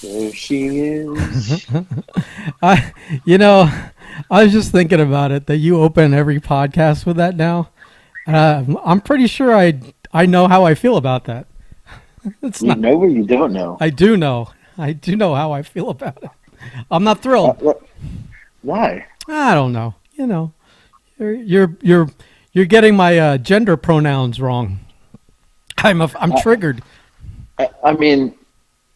There she is. I, you know, I was just thinking about it that you open every podcast with that now. I'm pretty sure I know how I feel about that. It's You not. know or you don't know? I do know. I do know how I feel about it. I'm not thrilled. What? Why? I don't know. You're you're getting my gender pronouns wrong. I'm I, triggered. I mean,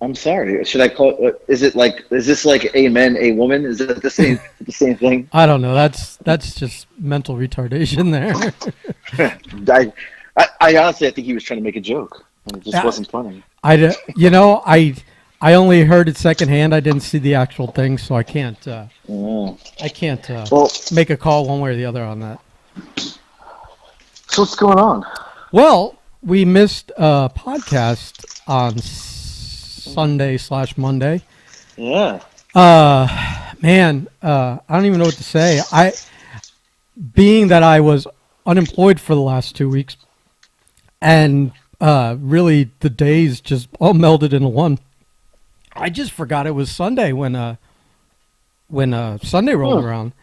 I'm sorry. Should I call? Is it like? Is this like a man, a woman? Is it the same thing? I don't know. That's just mental retardation there. I, I honestly, I think he was trying to make a joke, and it just Yeah, wasn't funny. I only heard it secondhand. I didn't see the actual thing, so Mm. I can't Well, make a call one way or the other on that. so what's going on? Well, we missed a podcast on Sunday/Monday. Yeah. Man, I don't even know what to say. Being that I was unemployed for the last 2 weeks, and really the days just all melded into one. I just forgot it was Sunday when Sunday rolled around.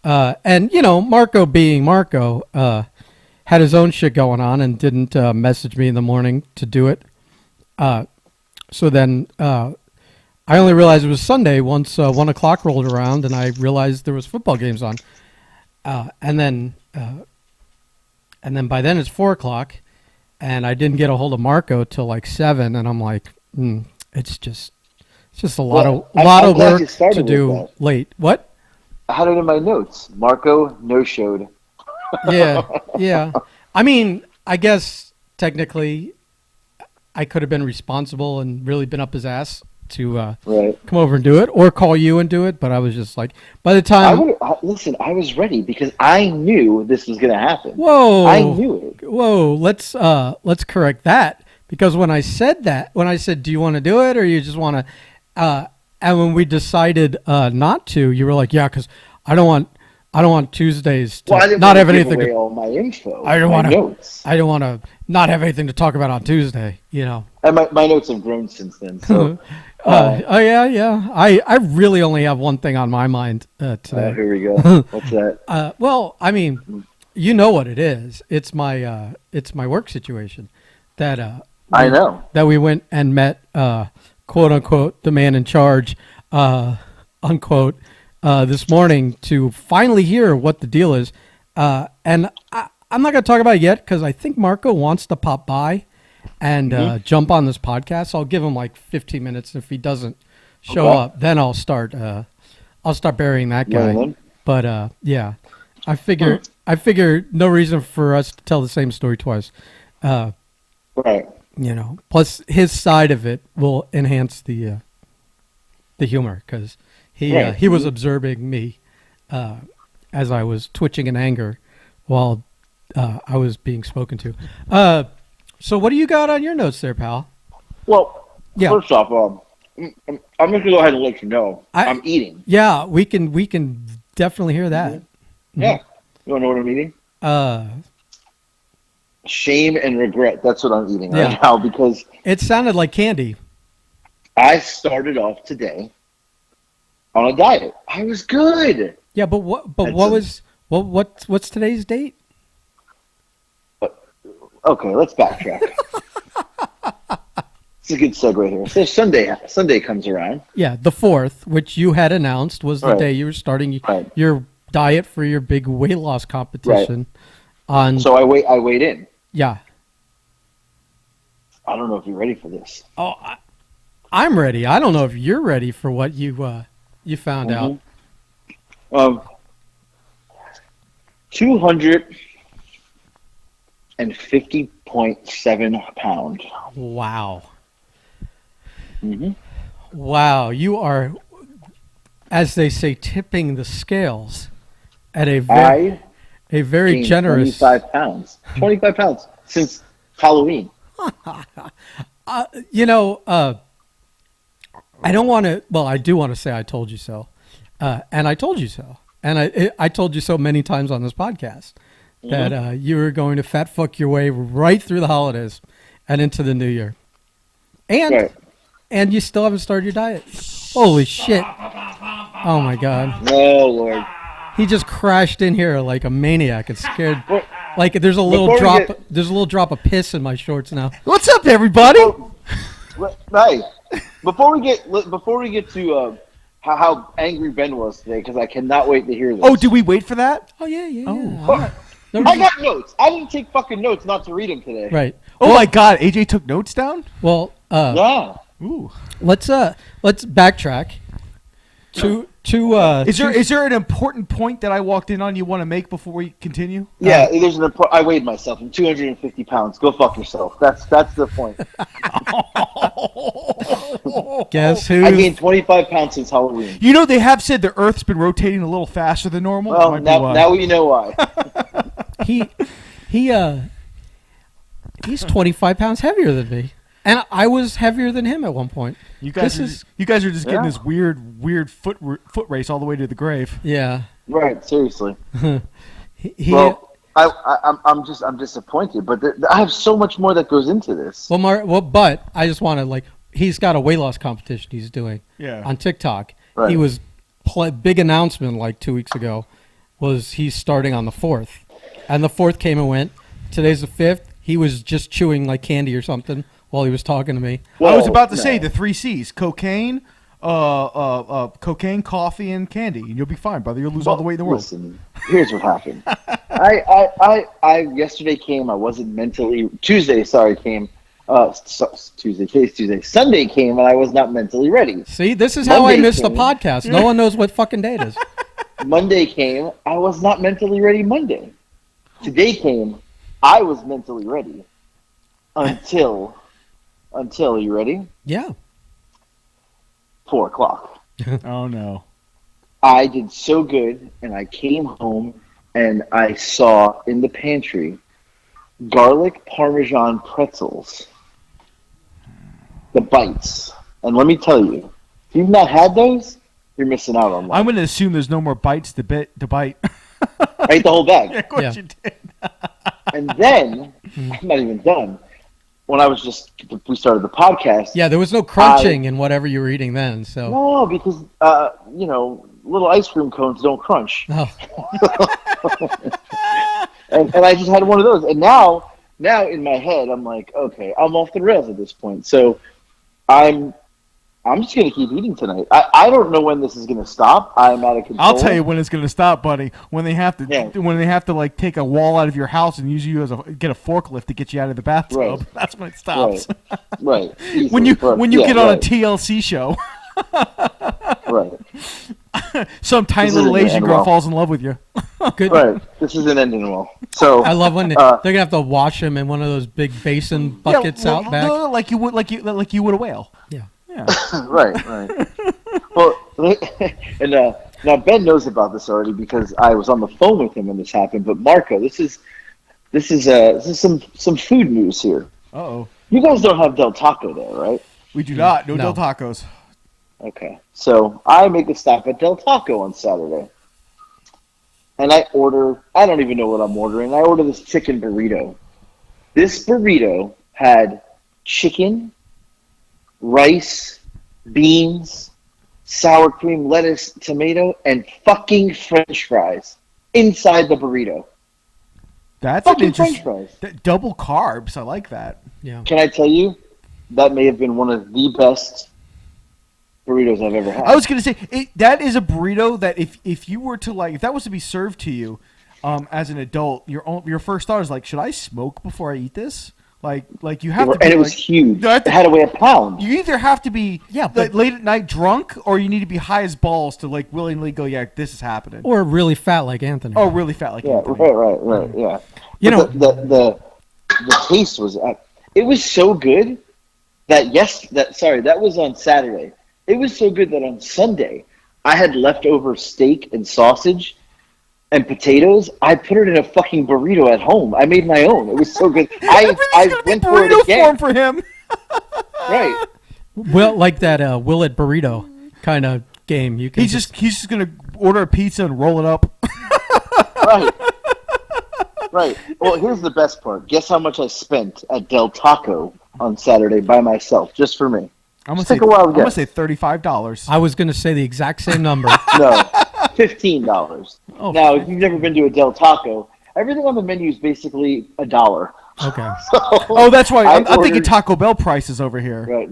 And Marco being Marco, had his own shit going on and didn't message me in the morning to do it. So then I only realized it was Sunday once 1 o'clock rolled around, and I realized there was football games on. And then by then it's 4 o'clock, and I didn't get a hold of Marco till like 7, and I'm like, it's just a lot I'm of glad you work to started with do that. late. What? I had it in my notes. Marco no showed. Yeah, yeah. I mean, I guess technically I could have been responsible and really been up his ass to Right. come over and do it, or call you and do it. But I was just like, by the I time, would listen. I was ready because I knew this was going to happen. I whoa, knew it. whoa, let's correct that, because when I said that, when I said, do you want to do it or you just want to, and when we decided not to, you were like, yeah, because I don't want Tuesdays Well, I to didn't not want to have give anything away to. all my info, I don't my want to. notes, I don't want to not have anything to talk about on Tuesday. and my notes have grown since then. So, Oh yeah, yeah. I really only have one thing on my mind today. here we go. What's that? Well, I mean, you know what it is. It's my work situation that I know. we went and met quote unquote the man in charge unquote this morning to finally hear what the deal is. And I'm not going to talk about it yet because I think Marco wants to pop by and jump on this podcast. I'll give him like 15 minutes. If he doesn't show up, then I'll start burying that guy. Well, But yeah, I figure no reason for us to tell the same story twice. right. Plus his side of it will enhance the humor because he was observing me as I was twitching in anger while I was being spoken to. So what do you got on your notes there, pal? Well, Yeah. first off, I'm just gonna go ahead and let you know I'm eating. Yeah, we can definitely hear that. Yeah. You wanna know what I'm eating? Uh, Shame and regret. That's what I'm eating Yeah. right now because it sounded like candy. I started off today on a diet. I was good. Yeah, but what? But That's what a- was what's today's date? Okay, let's backtrack. It's a good segue here. So Sunday comes around. Yeah, the 4th, which you had announced was the Right. day you were starting Right. your diet for your big weight loss competition. On So I weighed in. yeah. I don't know if you're ready for this. Oh, I'm ready. I don't know if you're ready for what you found out. 250.7 pounds. Wow. Mm-hmm. Wow, you are, as they say, tipping the scales at a I very gained generous. 25 pounds. 25 pounds since Halloween. I don't want to. Well, I do want to say I told you so, and I told you so, and I told you so many times on this podcast that you were going to fat fuck your way right through the holidays and into the new year, and Right. And you still haven't started your diet. Holy shit. Oh my god. Oh Lord. He just crashed in here like a maniac and scared. What- Like there's a little Before we drop. There's a little drop of piss in my shorts now. What's up, everybody? Hey, before we get to how angry Ben was today, because I cannot wait to hear this. Oh, did we wait for that? Oh yeah. Oh. I got notes. I didn't take fucking notes not to read them today. Right. Oh my God, AJ took notes down? Well, Yeah. Ooh. let's backtrack to Is there an important point that I walked in on you want to make before we continue? Yeah, I weighed myself. I'm 250 pounds. Go fuck yourself. That's the point. guess who? I gained 25 pounds since Halloween. You know, they have said the Earth's been rotating a little faster than normal. Well, Might be why. now we know why. He's 25 pounds heavier than me, and I was heavier than him at one point. You guys are just getting Yeah. this weird foot race all the way to the grave. Yeah. Right, seriously. He, Well, I'm disappointed, but I have so much more that goes into this. but I just want to he's got a weight loss competition he's doing on TikTok. Right. He was big announcement like 2 weeks ago was he's starting on the 4th, and the 4th came and went. Today's the 5th. He was just chewing like candy or something while he was talking to me. I was about to say the 3 C's: cocaine, coffee, and candy. And you'll be fine, brother. You'll lose all the weight in the world. Listen, here's what happened. I yesterday came. I wasn't mentally. Tuesday, sorry, came. Today's Tuesday. Sunday came, and I was not mentally ready. See, this is how Monday I missed the came. podcast. No one knows what fucking day it is. Monday came. I was not mentally ready. Monday. Today came. I was mentally ready. Until you ready? Yeah. 4 o'clock. Oh no. I did so good, and I came home, and I saw in the pantry garlic Parmesan pretzels, the bites. And let me tell you, if you've not had those, you're missing out on life. I'm going to assume there's no more bites to bite. I ate the whole bag. Of course Yeah. you did. And then, I'm not even done. When we started the podcast. Yeah, there was no crunching in whatever you were eating then. So. No, because, little ice cream cones don't crunch. Oh. And I just had one of those. And now in my head, I'm like, okay, I'm off the rails at this point. So I'm just going to keep eating tonight. I don't know when this is going to stop. I'm out of control. I'll tell you when it's going to stop, buddy. When they have to, take a wall out of your house and use you get a forklift to get you out of the bathtub. Right. That's when it stops. Right. when you get on a right. TLC show, Right. some tiny This little isn't Asian end girl well. falls in love with you. Good. Right. This isn't ending well. So I love when they're gonna have to wash him in one of those big basin buckets Yeah, out back. no, like you would a whale. Yeah. Yeah. right. Well, and now Ben knows about this already because I was on the phone with him when this happened. But Marco, this is some food news here. Uh-oh. You guys don't have Del Taco there, right? We do not. No No. Del Tacos. Okay. So I make a stop at Del Taco on Saturday. And I don't even know what I'm ordering. I order this chicken burrito. This burrito had chicken, rice, beans, sour cream, lettuce, tomato, and fucking French fries inside the burrito. That's an Fucking interesting. French fries. Double carbs. I like that. Yeah. Can I tell you, that may have been one of the best burritos I've ever had. I was gonna say that is a burrito that if you were to if that was to be served to you, as an adult, your first thought is like, should I smoke before I eat this? Like you have to. Be, and it was huge. It had to weigh a pound. You either have to be but- late at night drunk, or you need to be high as balls to willingly go. Yeah, this is happening. Or really fat like Anthony. Oh, really fat like Yeah, Anthony. right. Yeah. You know- the taste was. It was so good that that was on Saturday. It was so good that on Sunday I had leftover steak and sausage and potatoes. I put it in a fucking burrito at home. I made my own. It was so good. I went for it burrito again. form for him. Right. Well, like that Will It Burrito kind of game. You can He's just gonna order a pizza and roll it up. Right. Well, here's the best part. Guess how much I spent at Del Taco on Saturday by myself, just for me. I'm gonna Just take a wild guess. say $35. I was going to say the exact same number. No, $15. Oh, Now, if you've never been to a Del Taco, everything on the menu is basically $1. Okay. Oh, that's why I'm thinking ordered- Taco Bell prices over here. Right.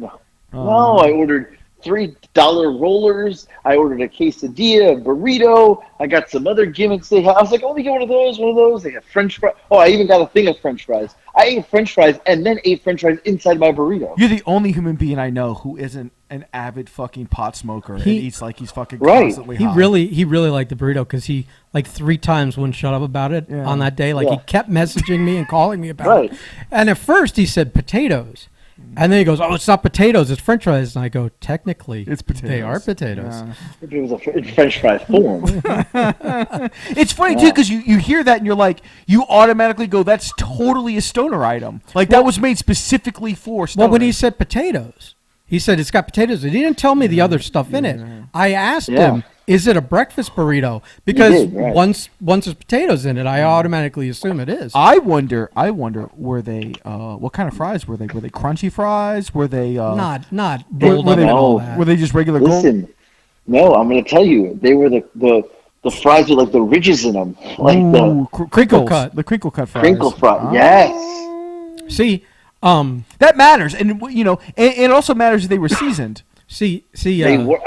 No, I ordered $3 rollers. I ordered a quesadilla, a burrito. I got some other gimmicks they have. I was like, let me get one of those. They have French fries. Oh, I even got a thing of French fries. I ate French fries and then ate French fries inside my burrito. You're the only human being I know who isn't an avid fucking pot smoker and eats like he's fucking Right. constantly He high. really liked the burrito because he like 3 times wouldn't shut up about it Yeah. on that day. Like he Yeah. kept messaging me and calling me about Right. it. And at first he said potatoes. And then he goes, "Oh, it's not potatoes, it's French fries." And I go, "Technically, It's potatoes. They are potatoes." Yeah. If it was in French fry form. It's funny too because you hear that and you're like, you automatically go, "That's totally a stoner item." Like that was made specifically for stoners. Well, when he said potatoes, he said it's got potatoes. He didn't tell me the other stuff in it. I asked Yeah. him, "Is it a breakfast burrito?" Because did, right. once there's potatoes in it, I automatically assume it is. I wonder, were they what kind of fries were they? Were they crunchy fries? Were they not were, rolled were up they, and all No. that. were they just regular gold? Listen, no, I'm going to tell you. They were the fries with like the ridges in them. Like the Ooh, crinkles, crinkle cut. the crinkle cut fries. crinkle fry. Ah. Yes. See, That matters, and you know, and it also matters if they were seasoned. see. They were,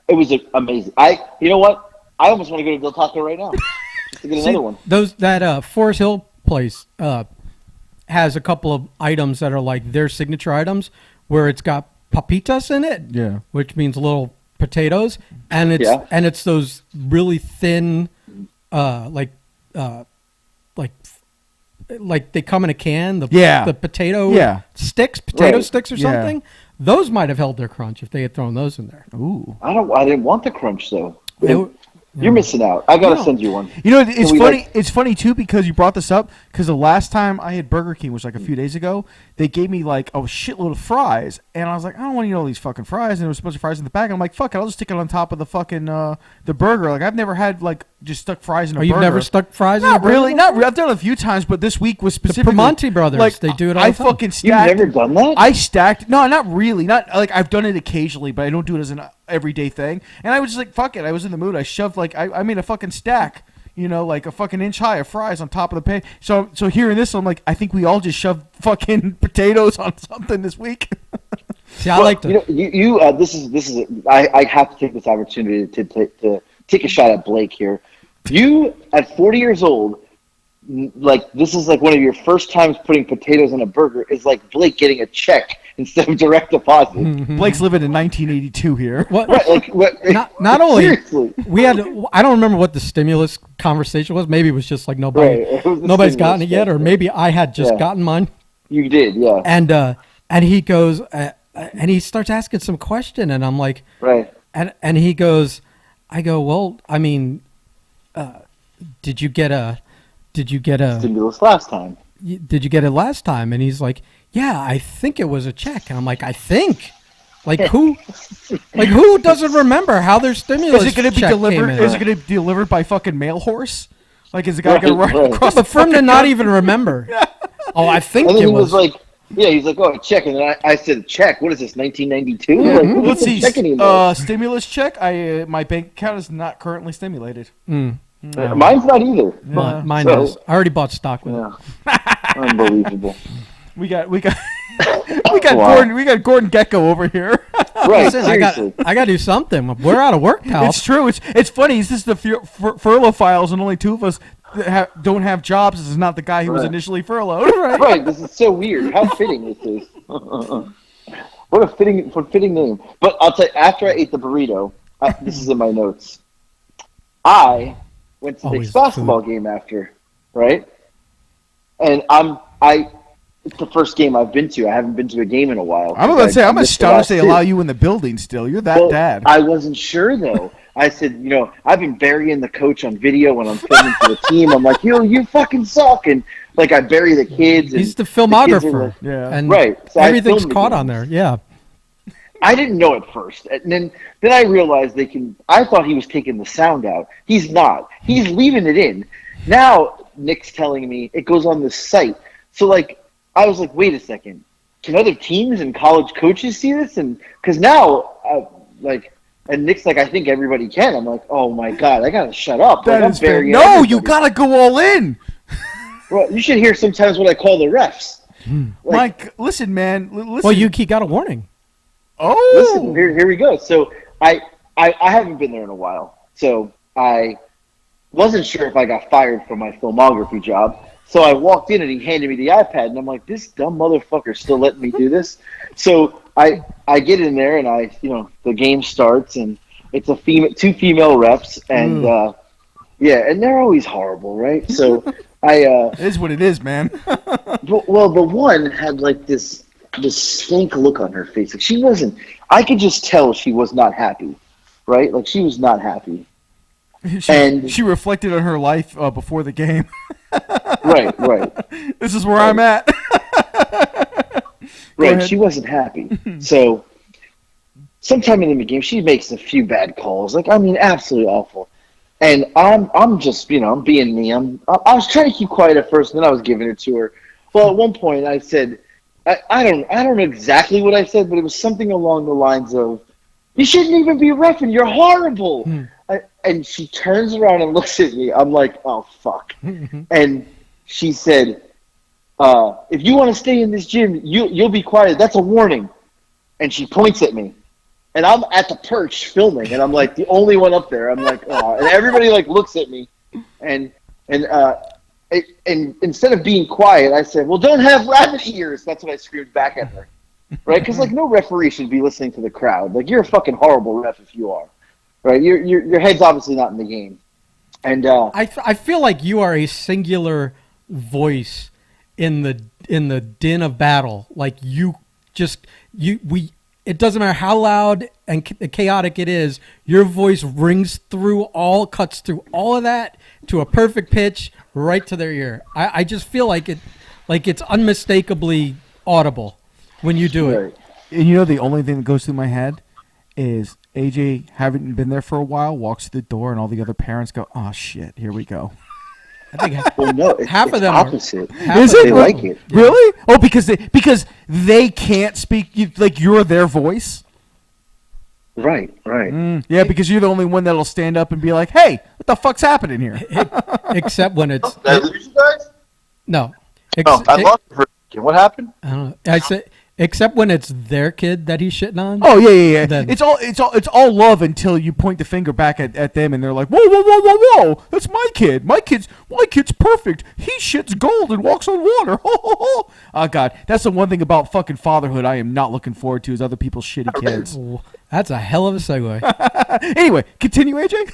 it was amazing. You know what? I almost want to go to Del Taco right now. Just to get another one. That Forest Hill place has a couple of items that are like their signature items, where it's got papitas in it, Yeah. which means little potatoes, and it's those really thin, like they come in a can. The potato potato sticks or Yeah. something. Those might have held their crunch if they had thrown those in there. Ooh. I didn't want the crunch though. They were- You're missing out. I gotta No. send you one. You know, it's we, funny. like- It's funny too because you brought this up. Because the last time I had Burger King was like a few days ago. They gave me like a shitload of fries, and I was like, I don't want to eat all these fucking fries. And there was a bunch of fries in the bag. And I'm like, fuck it, I'll just stick it on top of the fucking the burger. Like I've never had like just stuck fries in a Oh, you've burger. never stuck fries in a Not burger really. before? Not really. I've done it a few times, but this week was The specifically Primanti brothers, Like they do it all I the time. fucking You've stacked. never done that? I stacked. No, not really. Not like I've done it occasionally, but I don't do it as an everyday thing. And I was just like, fuck it. I was in the mood. I shoved like I made a fucking stack. You know, like a fucking inch high of fries on top of the pan. So hearing this, I'm like, I think we all just shoved fucking potatoes on something this week. See, I like to. You know, this is. I have to take this opportunity to take a shot at Blake here. You at 40 years old, like this is like one of your first times putting potatoes on a burger. Is like Blake getting a check instead of direct deposit. Blake's living in 1982 here. What? Right, like what? Not only seriously. we had, I don't remember what the stimulus conversation was. Maybe it was just like Right, nobody's it was the gotten stimulus it yet, check, or maybe I had just Yeah. gotten mine. You did, yeah. And he goes, and he starts asking some question, and I'm like, Right. and he goes, I go, well, I mean, did you get a Stimulus last time. did you get it last time? And he's like, yeah, I think it was a check. And I'm like, I think. Like who doesn't remember how their stimulus Is it going to be check delivered? came in? Is it going to be delivered by fucking mail horse? Like, is the guy going to run Right. across But the for him to fucking not country? even remember. Oh, I think And then it he was was. like, yeah, he's like, oh, a check. And then I said, check? What is this, 1992? Yeah. Like, who Let's gets a see. check anymore? Stimulus check. My bank account is not currently stimulated. Mine's not either. Yeah. Mine So- is. I already bought stock with it. Yeah. Unbelievable. We got we got Wow. Gordon Gecko over here. Right, Listen, seriously. I got to do something. We're out of work, pal. It's true. It's funny. This is the furlough files, and only two of us that don't have jobs. This is not the guy who was Right. initially furloughed. Right. Right, this is so weird. How fitting this is. What a fitting name. But I'll tell you, after I ate the burrito, this is in my notes. I went to Always Nick's basketball game after, right? And it's the first game I've been to. I haven't been to a game in a while. I'm about to say, I'm missed the astonished last they two. allow you in the building still. You're that Well, dad. I wasn't sure though. I said, I've been burying the coach on video when I'm filming for the team. I'm like, you fucking suck, and like I bury the kids. And He's the kids are filmographer. like- Yeah. And Right, so I everything's filmed the caught games. on there. Yeah. I didn't know at first, and then I realized I thought he was taking the sound out. He's not. He's leaving it in. Now Nick's telling me it goes on the site. So like I was like, wait a second. can other teams and college coaches see this? And because now, and Nick's like, I think everybody can. I'm like, oh my god, I gotta shut up. That like, is fair. No, you gotta go all in. Well, you should hear sometimes what I call the refs. Mike, listen, man. Listen. Well, he got a warning. Oh, listen. Here we go. So I haven't been there in a while. So I wasn't sure if I got fired from my filmography job. So I walked in and he handed me the iPad, and I'm like, this dumb motherfucker still letting me do this. So I get in there, and the game starts, and it's two female refs, and and they're always horrible, right? So it is what it is, man. well, the one had like this stank look on her face. Like she wasn't. I could just tell she was not happy, right? Like she was not happy. She reflected on her life before the game. Right. This is where I'm at. Right, she wasn't happy. So, sometime in the game, she makes a few bad calls. Like, I mean, absolutely awful. And I'm just, I'm being me. I was trying to keep quiet at first, and then I was giving it to her. Well, at one point, I said, I don't know exactly what I said, but it was something along the lines of, "You shouldn't even be reffing. You're horrible." And she turns around and looks at me. I'm like, oh fuck. And she said, if you want to stay in this gym, you'll be quiet. That's a warning. And she points at me. And I'm at the perch filming, and I'm like the only one up there. I'm like, oh. And everybody like looks at me. And instead of being quiet, I said, well, don't have rabbit ears. That's what I screamed back at her. Right? Because like no referee should be listening to the crowd. Like you're a fucking horrible ref if you are. Right? Your head's obviously not in the game. And I feel like you are a singular voice in the din of battle. Like it doesn't matter how loud and chaotic it is, your voice cuts through all of that to a perfect pitch right to their ear. I just feel like it's unmistakably audible when you do it. And the only thing that goes through my head is AJ, haven't been there for a while, walks through the door, and all the other parents go, "Oh shit, here we go." I think half of them opposite. Is it? They like it. Really? Oh, because they can't speak. You're their voice. Right. Yeah, because you're the only one that'll stand up and be like, "Hey, what the fuck's happening here?" Except when it's. Did I lose you guys? No. I lost you for a second. What happened? I don't know. I said. Except when it's their kid that he's shitting on. Oh yeah. It's all love until you point the finger back at them and they're like, whoa, that's my kid. My kid's perfect. He shits gold and walks on water. Oh god, that's the one thing about fucking fatherhood I am not looking forward to is other people's shitty kids. That's a hell of a segue. Anyway, continue, AJ.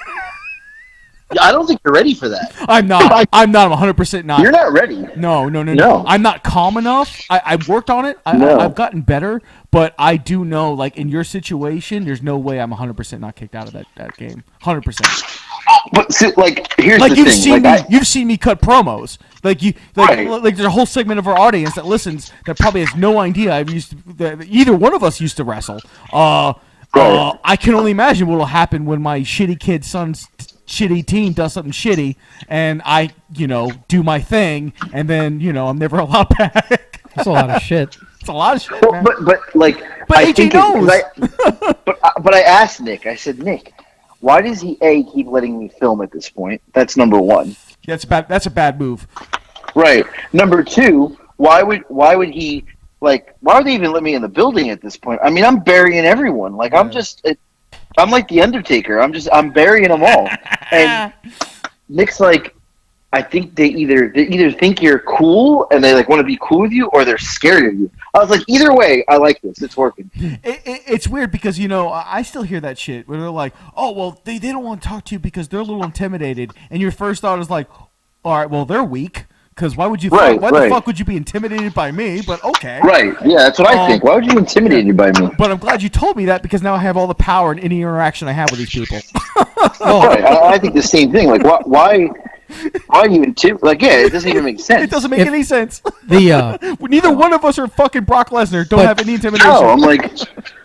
Yeah, I don't think you're ready for that. I'm not. I'm 100% not. You're not ready. No. I'm not calm enough. I've worked on it. I've gotten better, but I do know, like, in your situation, there's no way I'm 100% not kicked out of that game. 100%. But see, here's the thing. You've seen me cut promos. There's a whole segment of our audience that listens that probably has no idea either one of us used to wrestle. I can only imagine what will happen when my shitty kid son's shitty team does something shitty, and I, do my thing, and then, I'm never allowed back. That's a lot of shit. It's a lot of shit, man. But I AJ knows. But I asked Nick. I said, Nick, why does he keep letting me film at this point? That's number one. Yeah, that's a bad move. Right. Number two, why would he? Why would they even let me in the building at this point? I mean, I'm burying everyone. I'm like the Undertaker. I'm burying them all. And Nick's like, I think they either think you're cool and they want to be cool with you, or they're scared of you. I was like, either way, I like this. It's working. It's weird because I still hear that shit where they're like, oh well, they don't want to talk to you because they're a little intimidated, and your first thought is like, all right, well they're weak. Because why would you? Why the fuck would you be intimidated by me? But okay. Right. Yeah, that's what I think. Why would you be intimidated by me? But I'm glad you told me that because now I have all the power in any interaction I have with these people. Right. I think the same thing. Why are you intimidated? It doesn't even make sense. It doesn't make any sense. Neither one of us are fucking Brock Lesnar. Don't have any intimidation. No, I'm like,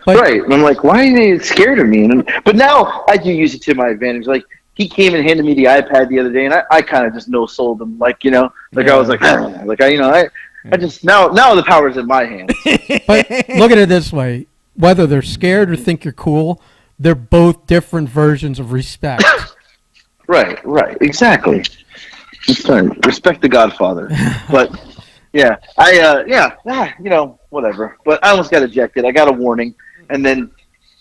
right. I'm like, why are they scared of me? But now I do use it to my advantage. He came and handed me the iPad the other day, and I kind of just no-sold him. I was like, I just now the power's in my hands. But look at it this way: whether they're scared or think you're cool, they're both different versions of respect. Right, exactly. Respect the Godfather. But yeah, whatever. But I almost got ejected. I got a warning, and then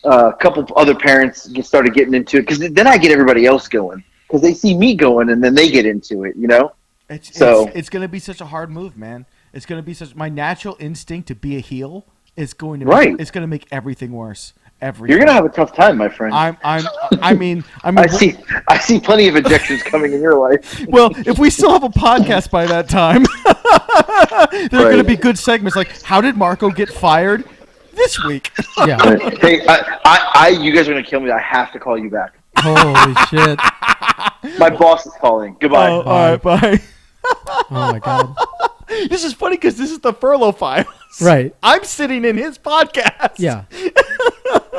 a couple other parents started getting into it because then I get everybody else going because they see me going, and then they get into it. It's going to be such a hard move, man. It's going to be my natural instinct to be a heel is going to it's going to make everything worse. Everything. You're gonna have a tough time, my friend. I mean, I see plenty of ejections coming in your life. Well, if we still have a podcast by that time, there are going to be good segments like how did Marco get fired this week? Yeah. Hey, you guys are gonna kill me. I have to call you back. Holy shit! My boss is calling. Goodbye. All right, bye. Oh my god. This is funny because this is the Furlough Files. Right. I'm sitting in his podcast. Yeah.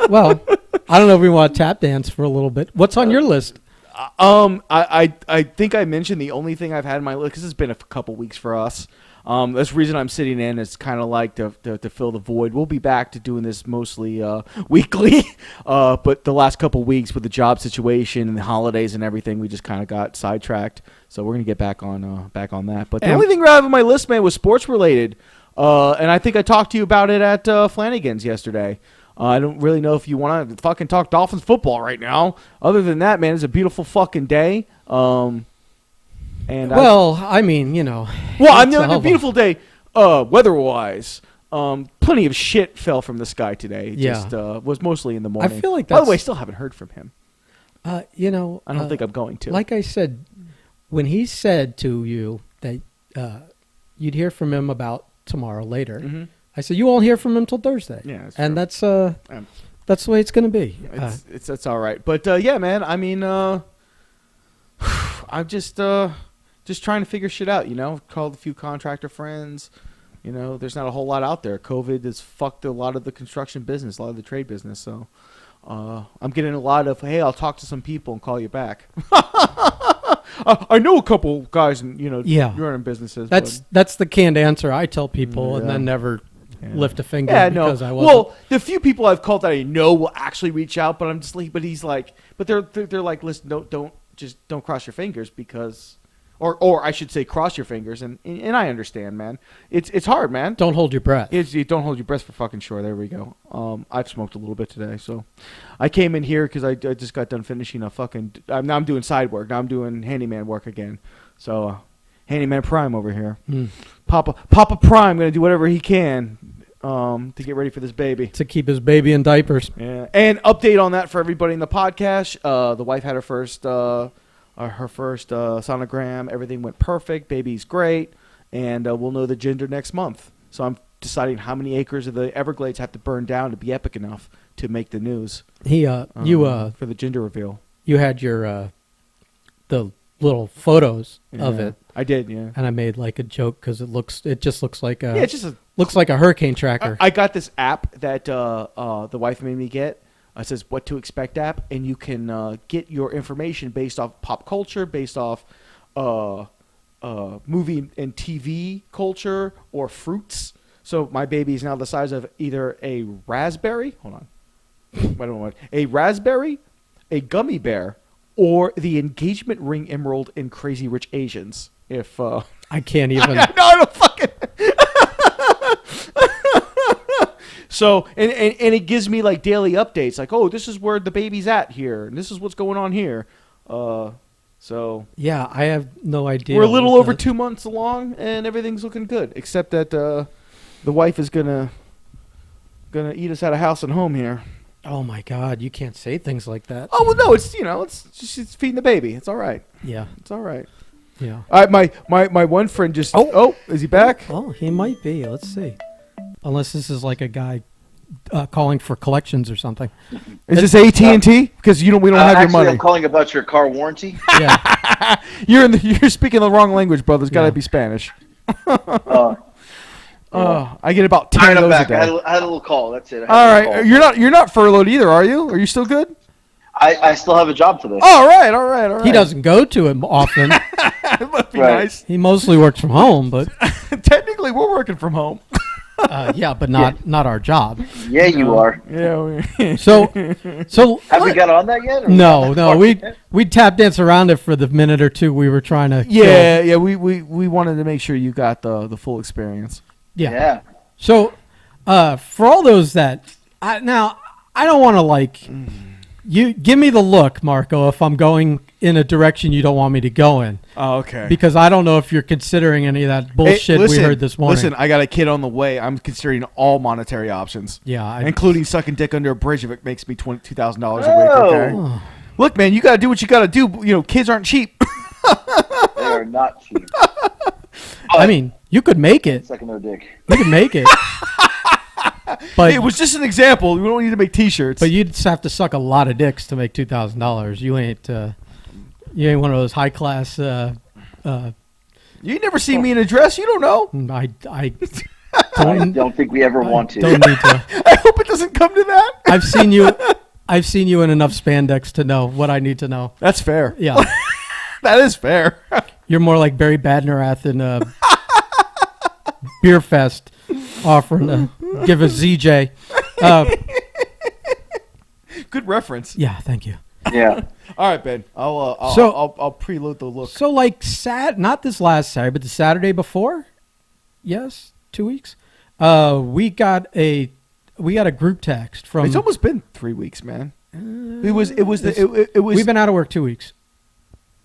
Well, I don't know if we want to tap dance for a little bit. What's on your list? I think I mentioned the only thing I've had in my list because it's been a couple weeks for us. That's the reason I'm sitting in. It's kind of like to fill the void. We'll be back to doing this mostly weekly, but the last couple weeks with the job situation and the holidays and everything, we just kind of got sidetracked. So we're gonna get back on that. But the only thing I have on my list, man, was sports related, and I think I talked to you about it at Flanagan's yesterday. I don't really know if you want to fucking talk Dolphins football right now. Other than that, man, it's a beautiful fucking day. I mean, a beautiful day, weather-wise. Plenty of shit fell from the sky today. It just was mostly in the morning. I feel like by the way, I still haven't heard from him. I don't think I'm going to. Like I said, when he said to you that you'd hear from him about tomorrow later, mm-hmm. I said you won't hear from him till Thursday. Yeah, that's the way it's going to be. It's all right. But yeah, man. I mean, I'm just trying to figure shit out. Called a few contractor friends. There's not a whole lot out there. COVID has fucked a lot of the construction business, a lot of the trade business. So I'm getting a lot of, hey, I'll talk to some people and call you back. I know a couple guys, running businesses. That's the canned answer I tell people, and then never lift a finger because I wasn't. Well, the few people I've called that I know will actually reach out, but I'm just like, but he's like, but they're like, listen, don't cross your fingers because, or I should say, cross your fingers, and I understand, man. It's hard, man. Don't hold your breath. Don't hold your breath for fucking sure. There we go. I've smoked a little bit today, so I came in here because I just got done finishing a fucking. Now I'm doing side work. Now I'm doing handyman work again. So, handyman Prime over here. Papa Prime gonna do whatever he can to get ready for this baby. To keep his baby in diapers. Yeah. And update on that for everybody in the podcast. The wife had her first sonogram. Everything went perfect. Baby's great, and we'll know the gender next month. So I'm deciding how many acres of the Everglades have to burn down to be epic enough to make the news. For the gender reveal. You had your the little photos of it. I did, yeah. And I made like a joke because it just looks like a looks like a hurricane tracker. I got this app that the wife made me get. It says What to Expect app, and you can get your information based off pop culture, based off movie and TV culture, or fruits. So my baby is now the size of either a raspberry. Hold on. I don't know what. A raspberry, a gummy bear, or the engagement ring emerald in Crazy Rich Asians. If I can't even. I don't fucking. So and it gives me like daily updates, like, oh, this is where the baby's at here, and this is what's going on here. So yeah, I have no idea. We're a little over 2 months along, and everything's looking good, except that the wife is gonna eat us out of house and home here. Oh my God, you can't say things like that. Oh well, no, it's she's feeding the baby. It's all right. Yeah, it's all right. Yeah. All right, my one friend just. Oh, is he back? Oh, he might be. Let's see. Unless this is like a guy calling for collections or something. Is this AT&T? Because we don't have your money. I'm calling about your car warranty. Yeah. You're speaking the wrong language, brother. It's got to be Spanish. I get about 10 of those a day. I had a little call. That's it. All right. You're not furloughed either, are you? Are you still good? I still have a job today. All right. He doesn't go to him often. That must be nice. He mostly works from home, but technically we're working from home. Yeah, but not our job. Yeah, you are. Yeah. So Have we got on that yet? Or no, we tap dance around it for the minute or two we were trying to. Yeah. We wanted to make sure you got the full experience. Yeah. So, for all those that I don't want to you give me the look, Marco, if I'm going in a direction you don't want me to go in. Oh, okay. Because I don't know if you're considering any of that bullshit we heard this morning. Listen, I got a kid on the way. I'm considering all monetary options. Yeah, including sucking dick under a bridge if it makes me $2,000 a week. Okay. Look, man, you got to do what you got to do. You know, kids aren't cheap. They are not cheap. I mean, you could make it. Sucking no dick. You could make it. But it was just an example. We don't need to make T-shirts. But you'd just have to suck a lot of dicks to make $2,000. You ain't one of those high class. You never see me in a dress. You don't know. I don't think we ever want to. Don't need to. I hope it doesn't come to that. I've seen you in enough spandex to know what I need to know. That's fair. Yeah, that is fair. You're more like Barry Badnerath in Beer Fest, offering to give a ZJ. Good reference. Yeah, thank you. Yeah. All right, Ben. I'll preload the look. So not this last Saturday, but the Saturday before. Yes, 2 weeks. We got a group text from. It's almost been 3 weeks, man. It was. We've been out of work 2 weeks.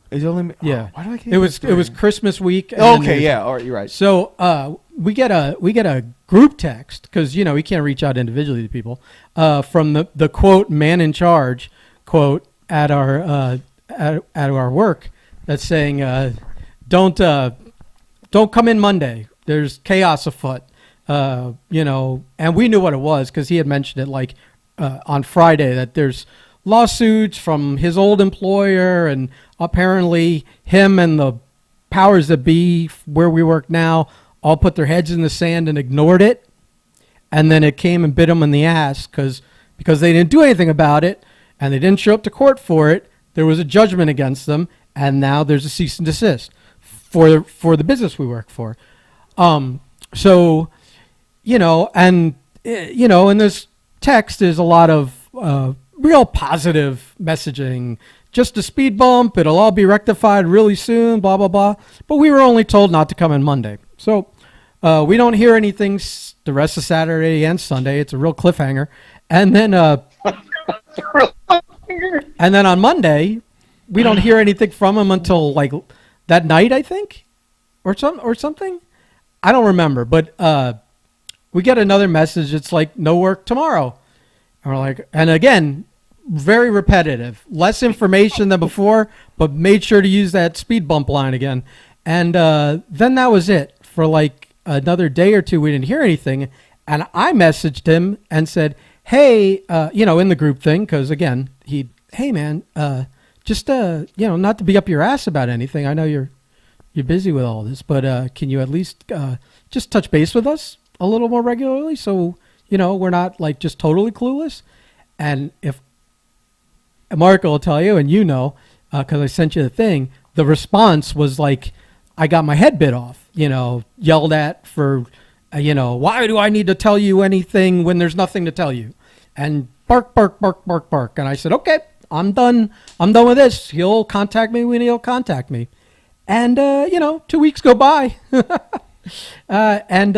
It's only. Yeah. Why do I? It was Christmas week. Okay. Yeah. All right. You're right. So we get a group text because we can't reach out individually to people from the quote man in charge quote at our work that's saying don't come in Monday. There's chaos afoot. And we knew what it was because he had mentioned it on Friday that there's lawsuits from his old employer and apparently him and the powers that be where we work now all put their heads in the sand and ignored it. And then it came and bit them in the ass because they didn't do anything about it and they didn't show up to court for it. There was a judgment against them and now there's a cease and desist for the business we work for. In this text is a lot of real positive messaging. Just a speed bump. It'll all be rectified really soon, blah, blah, blah. But we were only told not to come in Monday. So we don't hear anything the rest of Saturday and Sunday. It's a real cliffhanger. And then on Monday, we don't hear anything from him until that night, I think, or something. I don't remember. But we get another message. It's no work tomorrow. And we're and again, very repetitive, less information than before, but made sure to use that speed bump line again. And then that was it for another day or two. We didn't hear anything. And I messaged him and said, hey, in the group thing, because again, hey man, just, not to be up your ass about anything. I know you're busy with all this, but can you at least just touch base with us a little more regularly so, we're not just totally clueless. And if Marco will tell you, and because I sent you the thing, the response was I got my head bit off, yelled at for, why do I need to tell you anything when there's nothing to tell you? And bark, bark, bark, bark, bark. And I said, okay, I'm done with this. He'll contact me when he'll contact me. And, 2 weeks go by. And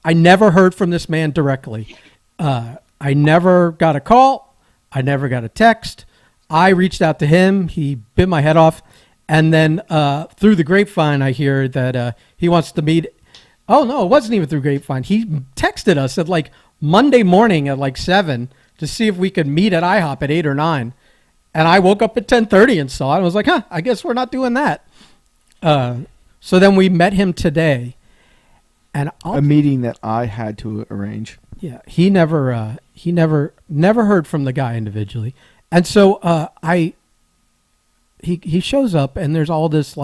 I never heard from this man directly. I never got a call. I never got a text. I reached out to him. He bit my head off. And then through the grapevine, I hear that he wants to meet. Oh, no, it wasn't even through grapevine. He texted us at Monday morning at 7 to see if we could meet at IHOP at 8 or 9. And I woke up at 10:30 and saw it. I was I guess we're not doing that. So then we met him today. And a meeting that I had to arrange. Yeah, he never heard from the guy individually. And so he shows up and there's all this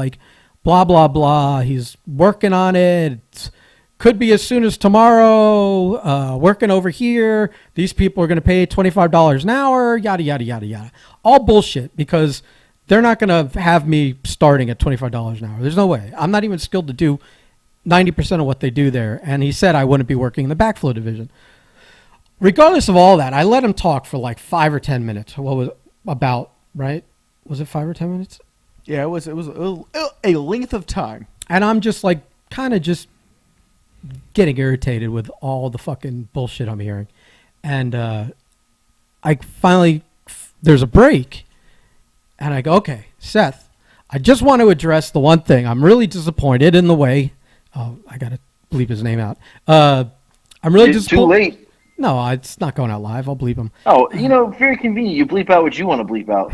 blah, blah, blah. He's working on it. Could be as soon as tomorrow, working over here. These people are going to pay $25 an hour, yada, yada, yada, yada. All bullshit because they're not going to have me starting at $25 an hour. There's no way. I'm not even skilled to do 90% of what they do there. And he said I wouldn't be working in the backflow division. Regardless of all that, I let him talk for like 5 or 10 minutes. What was about, right? Was it 5 or 10 minutes? Yeah, it was a length of time. And I'm just like kind of just getting irritated with all the fucking bullshit I'm hearing. And I finally, there's a break. And I go, okay, Seth, I just want to address the one thing. I'm really disappointed in the way. Oh, I got to bleep his name out. I'm really It's disappointed. too late. No, it's not going out live. I'll bleep him. Oh, very convenient. You bleep out what you want to bleep out.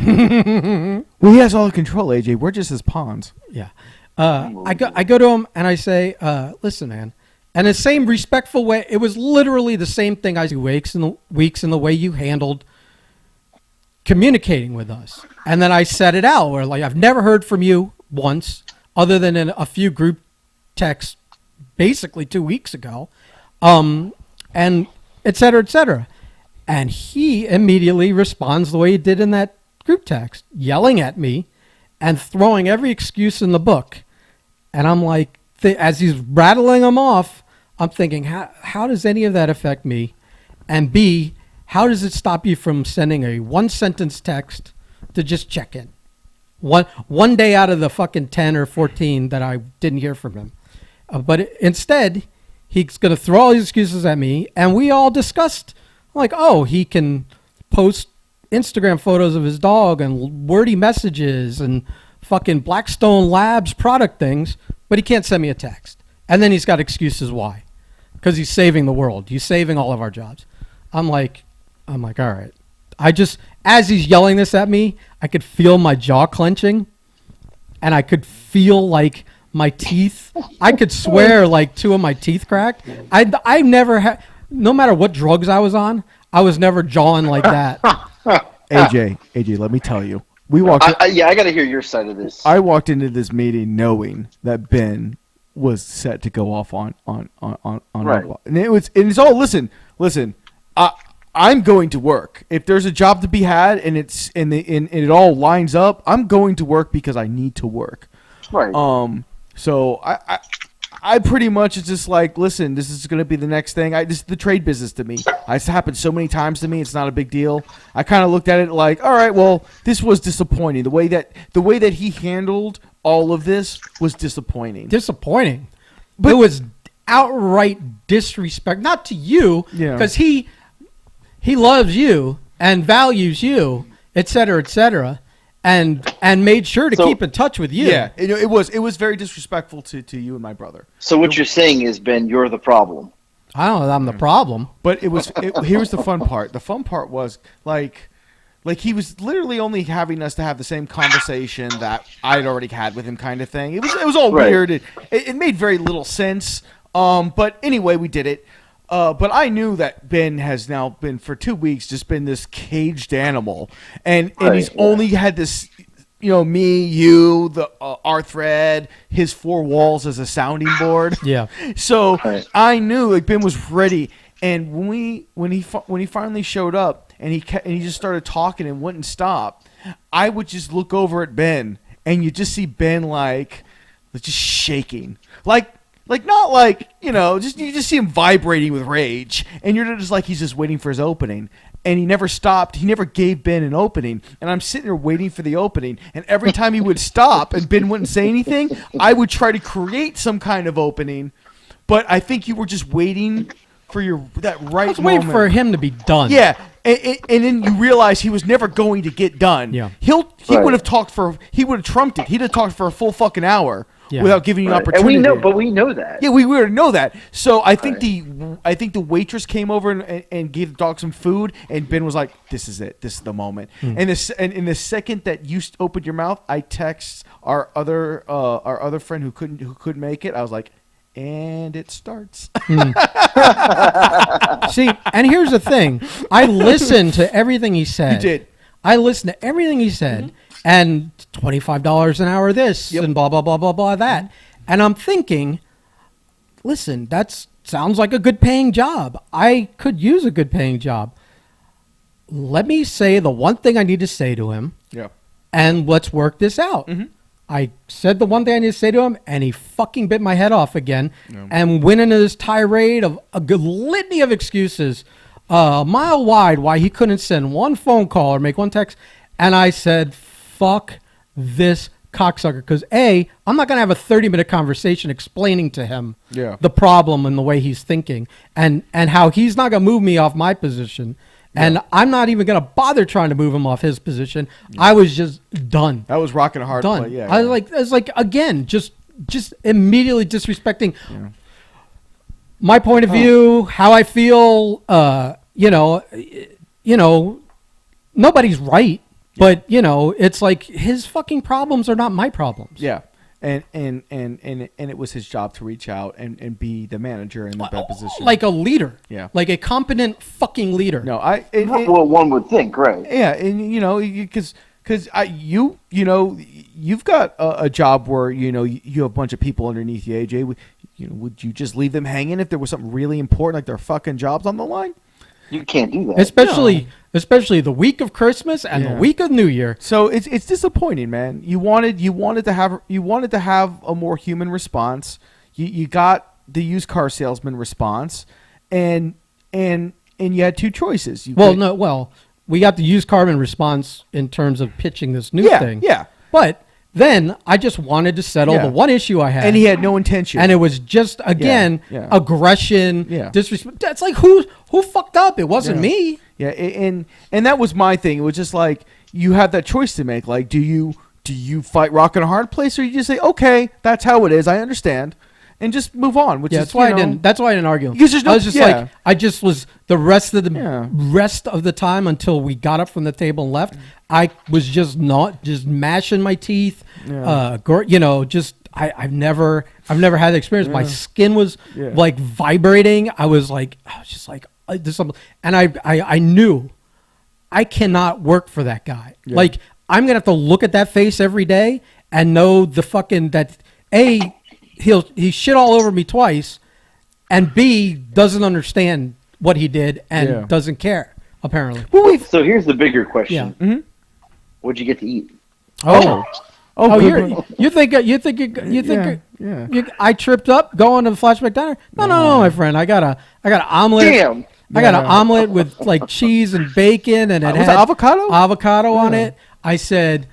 Well, he has all the control, AJ. We're just his pawns. Yeah. I go to him and I say, listen, man. And the same respectful way, it was literally the same thing I do weeks in the way you handled communicating with us. And then I said it out where like I've never heard from you once other than in a few group texts basically 2 weeks ago. And et cetera, et cetera. And he immediately responds the way he did in that group text, yelling at me and throwing every excuse in the book. And I'm like, as he's rattling them off, I'm thinking, how does any of that affect me? And B, how does it stop you from sending a 1-sentence text to just check in? One day out of the fucking 10 or 14 that I didn't hear from him. But instead, he's going to throw all these excuses at me. And we all discussed, like, oh, he can post Instagram photos of his dog and wordy messages and fucking Blackstone Labs product things, but he can't send me a text. And then he's got excuses why. Because he's saving the world. He's saving all of our jobs. I'm like, all right. As he's yelling this at me, I could feel my jaw clenching. And I could feel like my teeth. I could swear like 2 of my teeth cracked. I never had, no matter what drugs I was on, I was never jawing like that. AJ, let me tell you. We walked. I got to hear your side of this. I walked into this meeting knowing that Ben was set to go off on right. and it's all listen. I'm going to work. If there's a job to be had and it all lines up, I'm going to work because I need to work. Right. So I pretty much is just like, listen, this is going to be the next thing. This is the trade business to me. It's happened so many times to me. It's not a big deal. I kind of looked at it like, all right, well, this was disappointing. The way that he handled all of this was disappointing. But it was outright disrespect, not to you, because he loves you and values you, et cetera, and made sure to keep in touch with you. Yeah, it was very disrespectful to you and my brother. So what you're saying is, Ben, you're the problem. I don't know that I'm the problem. But here's the fun part. The fun part was like he was literally only having us to have the same conversation that I'd already had with him, kind of thing. It was all weird. It made very little sense. But anyway, we did it. But I knew that Ben has now been for 2 weeks just been this caged animal, and he's only had this, me, you, our thread, his 4 walls as a sounding board. Yeah. So I knew like Ben was ready, and when he finally showed up and he just started talking and wouldn't stop, I would just look over at Ben, and you just see Ben like just shaking, like not like, just you just see him vibrating with rage, and you're just like he's just waiting for his opening, and he never stopped. He never gave Ben an opening, and I'm sitting there waiting for the opening, and every time he would stop and Ben wouldn't say anything, I would try to create some kind of opening, but I think you were just waiting for that right moment. I was waiting for him to be done. Yeah. And then you realize he was never going to get done. Yeah. He would have he would have trumped it. He'd have talked for a full fucking hour without giving you an opportunity. And we know that. Yeah, we already know that. So I think the waitress came over and gave the dog some food, and Ben was like, "This is it. This is the moment." And in the second that you opened your mouth, I text our other friend who couldn't make it. I was like, and it starts. See, and here's the thing. I listened to everything he said. You did. I listened to everything he said. And $25 an hour this and blah, blah, blah, blah, blah, that. And I'm thinking, listen, that sounds like a good paying job. I could use a good paying job. Let me say the one thing I need to say to him. Yeah. And let's work this out. I said the one thing I need to say to him, and he fucking bit my head off again, and went into this tirade of a good litany of excuses, a mile wide, why he couldn't send one phone call or make one text. And I said, fuck this cocksucker, because I'm not going to have a 30-minute conversation explaining to him the problem and the way he's thinking, and how he's not going to move me off my position. And I'm not even going to bother trying to move him off his position. I was just done. That was rocking a hard Done. play. Yeah, I was like again, just immediately disrespecting my point of view, how I feel. Nobody's right, but it's like his fucking problems are not my problems. Yeah. And it was his job to reach out and be the manager in that position, like a leader. Yeah, like a competent fucking leader. No, well, one would think, right? Yeah, and because you've got a job where you have a bunch of people underneath you. AJ, would you just leave them hanging if there was something really important, like their fucking jobs on the line? You can't do that, especially the week of Christmas and the week of New Year. So it's disappointing, man. You wanted to have a more human response. You got the used car salesman response, and you had two choices. We got the used carman response in terms of pitching this new thing. Yeah, but then I just wanted to settle the one issue I had. And he had no intention. And it was just, again, aggression, disrespect. That's like, who fucked up? It wasn't me. Yeah, and that was my thing. It was just like, you have that choice to make. Like, do you fight rock in a hard place, or you just say, okay, that's how it is, I understand, and just move on? That's why I didn't argue. Because I was just like, I just was the rest of the time until we got up from the table and left. I was just mashing my teeth. I've never had the experience. My skin was like vibrating. I was just like this, and I knew I cannot work for that guy. Like, I'm gonna have to look at that face every day and know the fucking that he shit all over me twice, and B, doesn't understand what he did and doesn't care, apparently. So here's the bigger question. Mm-hmm. What'd you get to eat? You think I tripped up going to the Flashback Diner? No, my friend. I got an omelet. Damn. I got an omelet with like cheese and bacon, and it had avocado on it. I said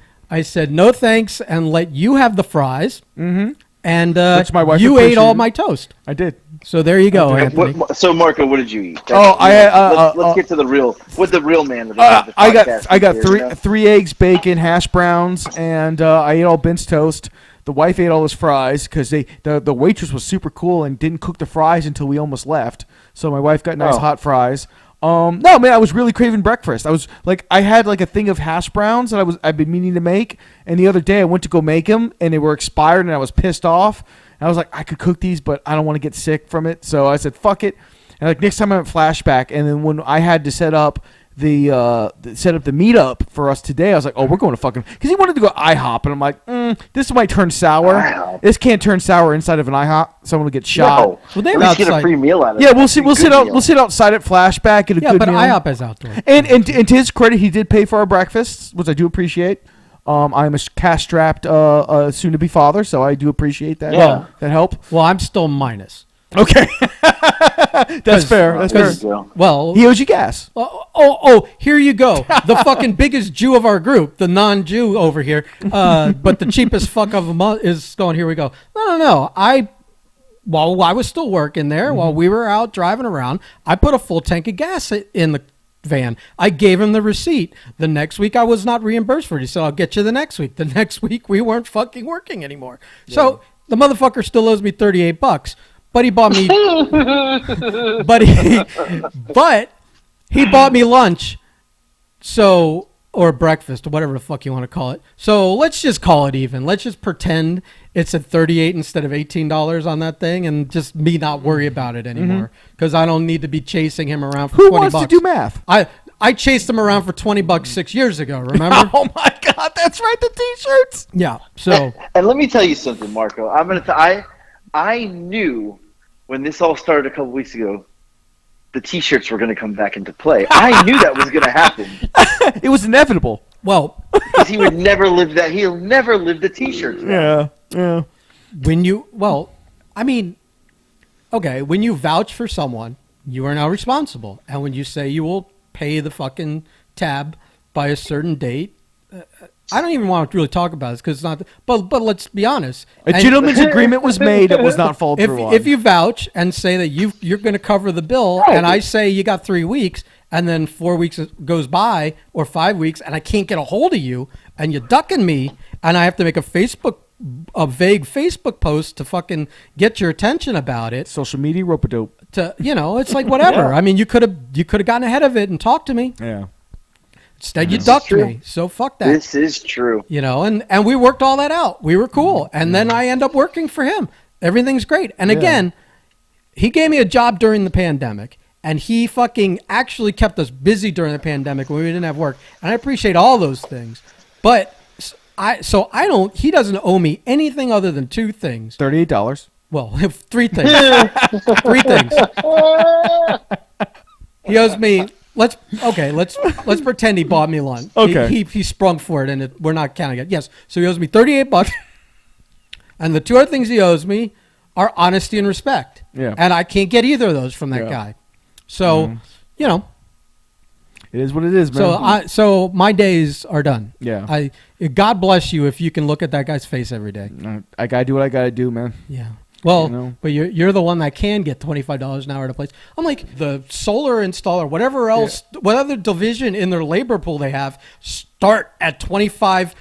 no thanks, and let you have the fries. Mm-hmm. And which my wife you ate all my toast. I did. So there you go, Anthony. So Marco, what did you eat? Let's get to the real. What the real man? I got three eggs, bacon, hash browns, and I ate all Ben's toast. The wife ate all his fries because the waitress was super cool and didn't cook the fries until we almost left. So my wife got nice hot fries. No, man, I was really craving breakfast. I had like a thing of hash browns that I've been meaning to make, and the other day I went to go make them, and they were expired, and I was pissed off. And I was like, I could cook these, but I don't want to get sick from it. So I said, fuck it. And like next time I'm at Flashback, and then when I had to set up the meetup for us today, I was like, oh, we're going to fucking, because he wanted to go IHOP, and I'm like, this might turn sour. IHOP. This can't turn sour inside of an IHOP. Someone will get shot. No. Well, they get a free meal out of it. Yeah, we'll sit outside at Flashback, get a good meal. Yeah, but IHOP is outdoor. And to his credit, he did pay for our breakfasts, which I do appreciate. I'm a cash-strapped soon-to-be father, so I do appreciate that. Yeah. That help. Well, I'm still minus. Okay. That's fair. That's fair. Well, he owes you gas. Here you go. The fucking biggest Jew of our group, the non-Jew over here, but the cheapest fuck of them is going, here we go. No. While I was still working there, while we were out driving around, I put a full tank of gas in the van. I gave him the receipt. The next week I was not reimbursed for it. He said, I'll get you the next week. The next week we weren't fucking working anymore. Yeah. So the motherfucker still owes me $38. But he bought me but he bought me lunch. So, or breakfast, or whatever the fuck you want to call it. So let's just call it even. Let's just pretend it's at $38 instead of $18 on that thing, and just me not worry about it anymore, because I don't need to be chasing him around for $20. Who wants to do math? I chased him around for $20 6 years ago. Remember? Oh my God, that's right. The T-shirts. Yeah. So and let me tell you something, Marco. I knew when this all started a couple weeks ago, the T-shirts were going to come back into play. I knew that was going to happen. It was inevitable. Well, Because he would never live that. He'll never live the T-shirts. Yeah. I mean, okay, when you vouch for someone, you are now responsible. And when you say you will pay the fucking tab by a certain date, I don't even want to really talk about this because it's not. But let's be honest. A gentleman's agreement was made that was not followed through on. If you vouch and say that you're going to cover the bill, Right. and I say you got 3 weeks, and then 4 weeks goes by or 5 weeks, and I can't get a hold of you, and you're ducking me, and I have to make a vague Facebook post to fucking get your attention about it. Social media rope-a-dope. It's like whatever. Yeah. I mean, you could have gotten ahead of it and talked to me. Yeah. Instead, you This is ducked true. me. So fuck that. This is true. And we worked all that out. We were cool. And then I end up working for him. Everything's great. And again, he gave me a job during the pandemic. And he fucking actually kept us busy during the pandemic when we didn't have work. And I appreciate all those things. But he doesn't owe me anything other than 2 things. $38. Well, 3 things. 3 things. He owes me. Let's pretend he bought me lunch. Okay. He sprung for it, and we're not counting it. Yes. So he owes me $38, and the 2 other things he owes me are honesty and respect. Yeah. And I can't get either of those from that guy. So, It is what it is, man. so my days are done. Yeah. God bless you if you can look at that guy's face every day. I gotta do what I gotta do, man. Yeah. Well, but you're the one that can get $25 an hour at a place. I'm like the solar installer, whatever else, what other division in their labor pool they have start at $25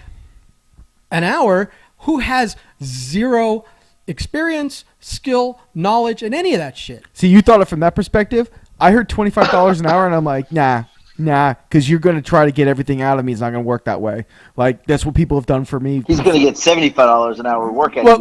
an hour. Who has 0 experience, skill, knowledge, and any of that shit? See, you thought it from that perspective. I heard $25 an hour, and I'm like, nah, because you're gonna try to get everything out of me. It's not gonna work that way. Like that's what people have done for me. He's going to get $75 an hour work. Well,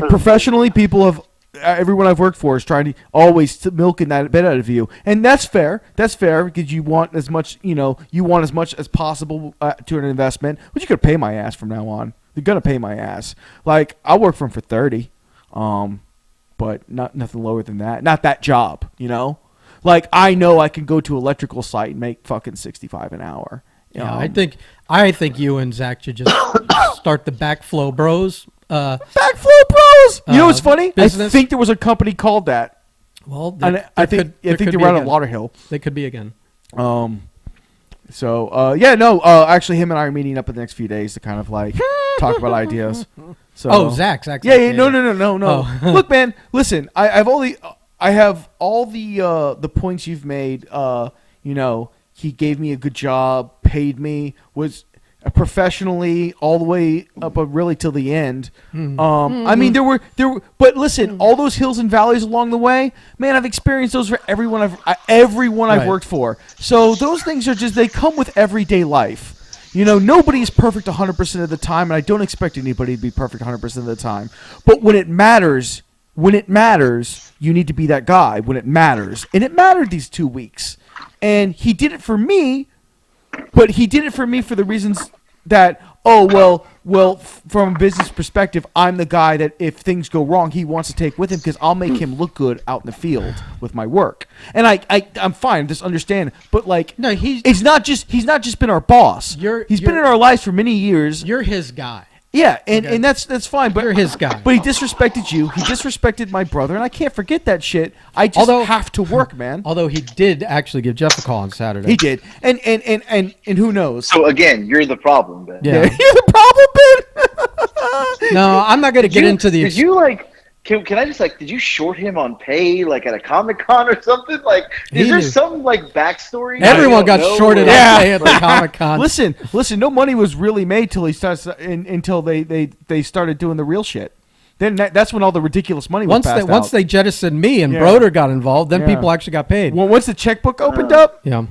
professionally, people have. Everyone I've worked for is trying to always milking that bit out of you, and that's fair. That's fair because you want as much, you want as much as possible to an investment. But you're gonna pay my ass from now on. You're gonna pay my ass. Like I'll work for him for 30, but nothing lower than that. Not that job, Like I know I can go to electrical site and make fucking $65 an hour. Yeah, I think you and Zach should just start the Backflow Bros. Backflow Bros. You know what's funny? Business. I think there was a company called that. Well, I think they're out of Lauderhill. They could be again. Actually, him and I are meeting up in the next few days to kind of like talk about ideas. So, Zach. Yeah. No. Oh. Look, man. Listen, I have all the points you've made. He gave me a good job, paid me, was professionally all the way up, really till the end. I mean, there were, but listen, all those hills and valleys along the way, man, I've experienced those for everyone I've worked for. So those things are just, they come with everyday life. Nobody's perfect 100% of the time, and I don't expect anybody to be perfect 100% of the time. But when it matters, you need to be that guy when it matters. And it mattered these 2 weeks. And he did it for me, but he did it for me for the reasons that, from a business perspective, I'm the guy that if things go wrong, he wants to take with him because I'll make him look good out in the field with my work. And I'm fine, just understand. But like, no, he's not just been our boss. He's been in our lives for many years. You're his guy. Yeah, and that's fine. But you're his guy. But he disrespected you. He disrespected my brother, and I can't forget that shit. I just have to work, man. Although he did actually give Jeff a call on Saturday. He did, and who knows? So again, you're the problem, Ben. Yeah. You're the problem, Ben. No, I'm not going to get into the. Did you like? Can I just did you short him on pay at a Comic-Con or something? Is there some backstory? Everyone got shorted on pay at the Comic-Con. Listen, no money was really made until they started doing the real shit. Then that's when all the ridiculous money was passed out. Once they jettisoned me and Broder got involved, then people actually got paid. Well, once the checkbook opened up, yeah,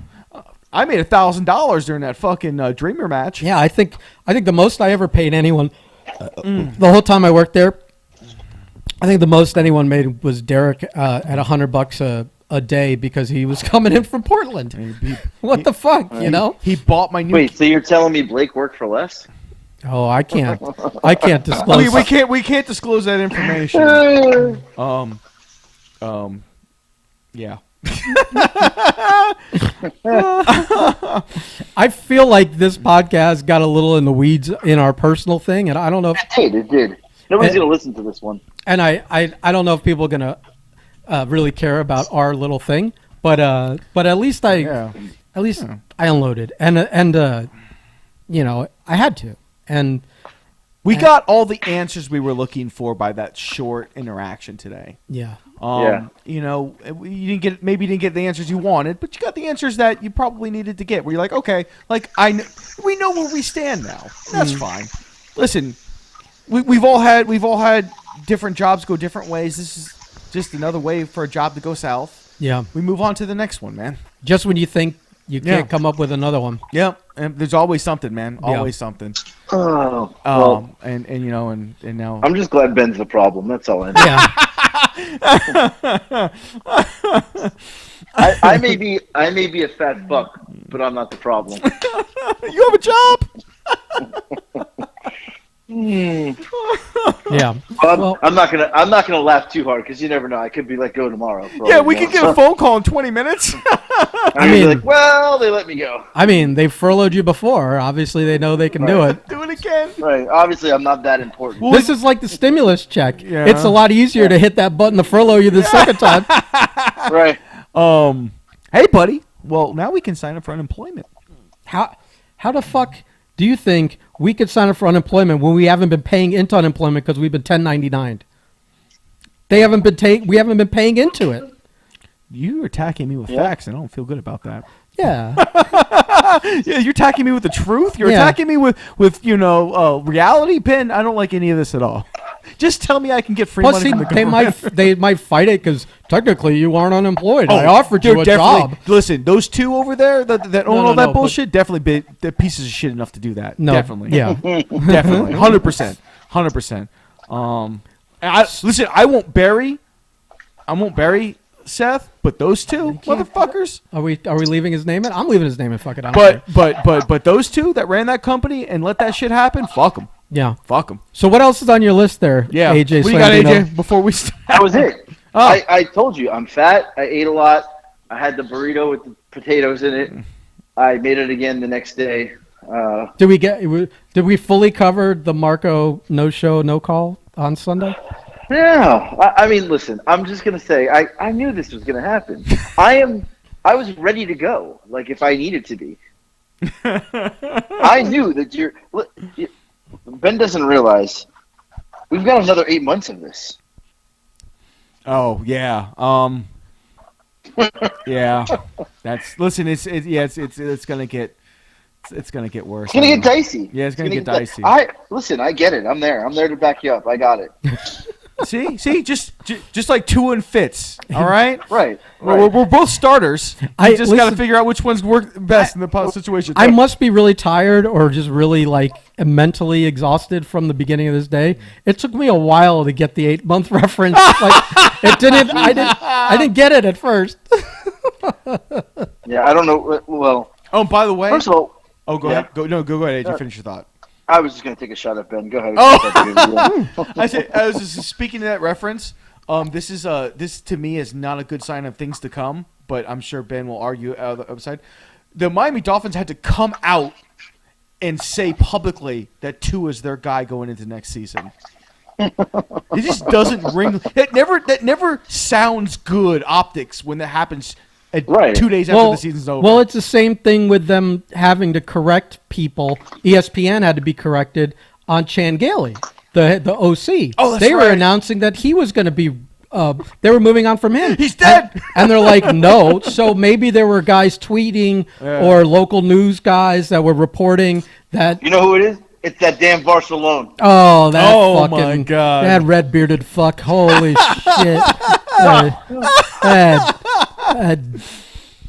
I made $1,000 during that fucking Dreamer match. Yeah, I think the most I ever paid anyone the whole time I worked there. I think the most anyone made was Derek at $100 a day because he was coming in from Portland. What the fuck, He bought my new. Wait, so you're telling me Blake worked for less? Oh, I can't disclose. We can't disclose that information. Yeah. I feel like this podcast got a little in the weeds in our personal thing, and I don't know if It did. Nobody's going to listen to this one. and I don't know if people are gonna really care about our little thing, but at least I unloaded and you know, I had to, and We got all the answers we were looking for by that short interaction today. yeah. You know, you maybe didn't get the answers you wanted, but you got the answers that you probably needed to get. Where you're like, okay, like we know where we stand now. That's fine. Listen, we've all had different jobs go different ways. This is just another way for a job to go south. Yeah. We move on to the next one, man. Just when you think you can't come up with another one. Yep, and there's always something, man. Always something. Oh, well, and you know, and now I'm just glad Ben's the problem. That's all I know. Yeah. I may be a fat fuck, but I'm not the problem. you have a job. Yeah. Well, I'm not gonna laugh too hard because you never know. I could be let go tomorrow. Yeah, we could get a phone call in 20 minutes. I mean, like, well, they let me go. I mean, they've furloughed you before. Obviously, they know they can do it. Do it again. Right. Obviously, I'm not that important. This is like the stimulus check. Yeah. It's a lot easier to hit that button to furlough you the second time. Right. Hey, buddy. Well, now we can sign up for unemployment. How the fuck do you think we could sign up for unemployment when we haven't been paying into unemployment because we've been 1099'd? We haven't been paying into it. You're attacking me with facts, and I don't feel good about that. Yeah. Yeah, you're attacking me with the truth. You're attacking me with reality. Ben, I don't like any of this at all. Just tell me I can get free Plus, money from the they government. might fight it because technically you aren't unemployed. I offered you a job. Listen, those two over there that own all that no, bullshit, definitely they're pieces of shit enough to do that. No. Definitely. Yeah. Definitely. 100%. 100%. Listen, I won't bury Seth, but those two motherfuckers. Are we leaving his name in? I'm leaving his name in. Fuck it. I don't care. But those two that ran that company and let that shit happen, fuck them. Yeah. Fuck them. So what else is on your list there? Yeah. AJ. What do you got, Slandino? AJ? Before we start. That was it. Oh. I told you I'm fat. I ate a lot. I had the burrito with the potatoes in it. I made it again the next day. Did we fully cover the Marco no show no call on Sunday? Yeah. I mean, listen. I'm just gonna say I knew this was gonna happen. I was ready to go. Like if I needed to be. I knew that Ben doesn't realize we've got another 8 months of this. Oh yeah. Yeah. Listen. It's gonna get worse. It's gonna get dicey. Yeah, it's gonna get dicey. Listen. I get it. I'm there. I'm there to back you up. I got it. See, just like two and Fitz. All right. Right. We're both starters. We just got to figure out which ones work best in the situation. I must be really tired or just really like mentally exhausted from the beginning of this day. It took me a while to get the 8 month reference. Like it didn't. I didn't get it at first. Yeah, I don't know. Well. Oh, by the way. First of all. Go ahead. Go ahead, AJ. Finish your thought. I was just gonna take a shot at Ben. Go ahead. Oh. I was just speaking to that reference. This to me is not a good sign of things to come, but I'm sure Ben will argue out of the upside. The Miami Dolphins had to come out and say publicly that Tua is their guy going into next season. It just doesn't ring. That never sounds good optics when that happens. 2 days after the season's over. Well, it's the same thing with them having to correct people. ESPN had to be corrected on Chan Gailey, the OC. Oh, that's They were right. announcing that he was going to be. They were moving on from him. He's dead. And they're like, no. So maybe there were guys tweeting or local news guys that were reporting that. You know who it is? It's that damn Barcelona. Oh, that Oh, fucking my God. that red bearded fuck! Holy shit!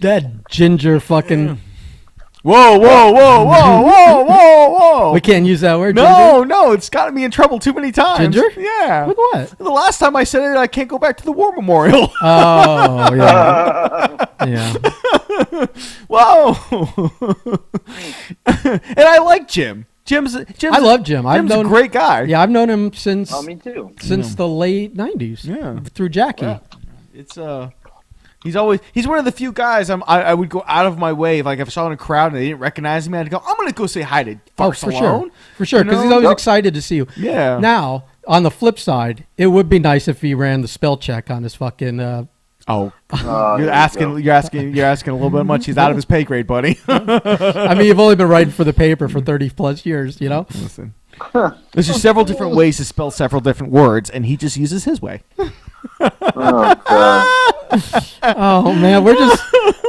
That ginger fucking. Whoa. We can't use that word. No, it's gotten me in trouble too many times. Ginger? Yeah. With what? The last time I said it, I can't go back to the war memorial. Oh yeah, yeah. Wow. And I like Jim. Jim's I love Jim. Jim's a great guy. Yeah, I've known him since Me too. the late '90s. Yeah. through Jackie. Yeah. It's He's one of the few guys I would go out of my way if I saw in a crowd and they didn't recognize me. I'd go, I'm gonna go say hi to for Stallone. sure, because he's always excited to see you. Yeah. Now, on the flip side, it would be nice if he ran the spell check on his fucking. You're asking a little bit much. He's out of his pay grade, buddy. I mean, you've only been writing for the paper for 30 plus years, you know. Listen, there's just several different ways to spell several different words, and he just uses his way. Oh, God. Oh man, we're just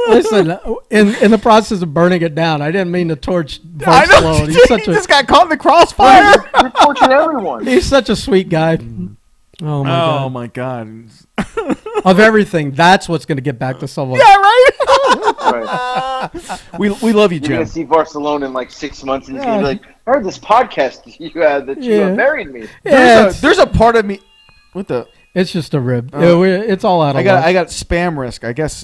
listen. In the process of burning it down, I didn't mean to torch I know. Barcelona. He just got caught in the crossfire. You're torching everyone. He's such a sweet guy. Oh my god. Of everything, that's what's going to get back to someone. Yeah, right. Right. We love you, You're Jim. gonna see Barcelona in like 6 months, and he's gonna be like, "I heard this podcast you had that you married me." Yeah, There's a part of me. What the? it's just a rib. It's all out of luck. I got spam risk. I guess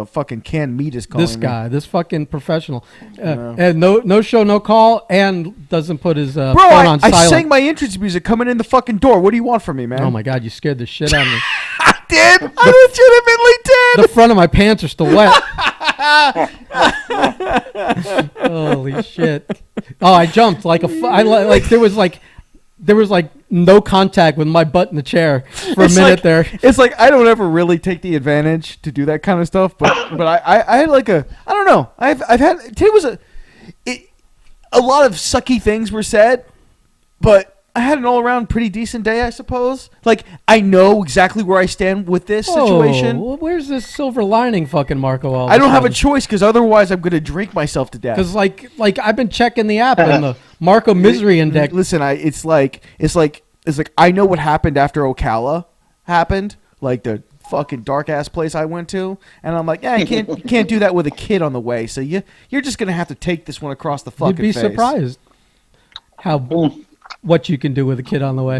fucking canned meat is calling This guy, this fucking professional, and no show, no call, and doesn't put his phone on silent. I sang my entrance music coming in the fucking door. What do you want from me, man? Oh my god, you scared the shit out of me. I did. I legitimately did. The front of my pants are still wet. Holy shit! Oh, I jumped like there was no contact with my butt in the chair for a minute there. It's like I don't ever really take the advantage to do that kind of stuff, but I had like I don't know. I've had today was a lot of sucky things were said, but I had an all around pretty decent day, I suppose. Like I know exactly where I stand with this situation. Well, where's this silver lining, fucking Marco? I don't have a choice because otherwise I'm gonna drink myself to death. Because like I've been checking the app and the Marco Misery Index. Listen, it's like I know what happened after Ocala happened, like the fucking dark ass place I went to, and I'm like, yeah, you can't do that with a kid on the way. So you're just gonna have to take this one across the fucking You'd be face. surprised what you can do with a kid on the way.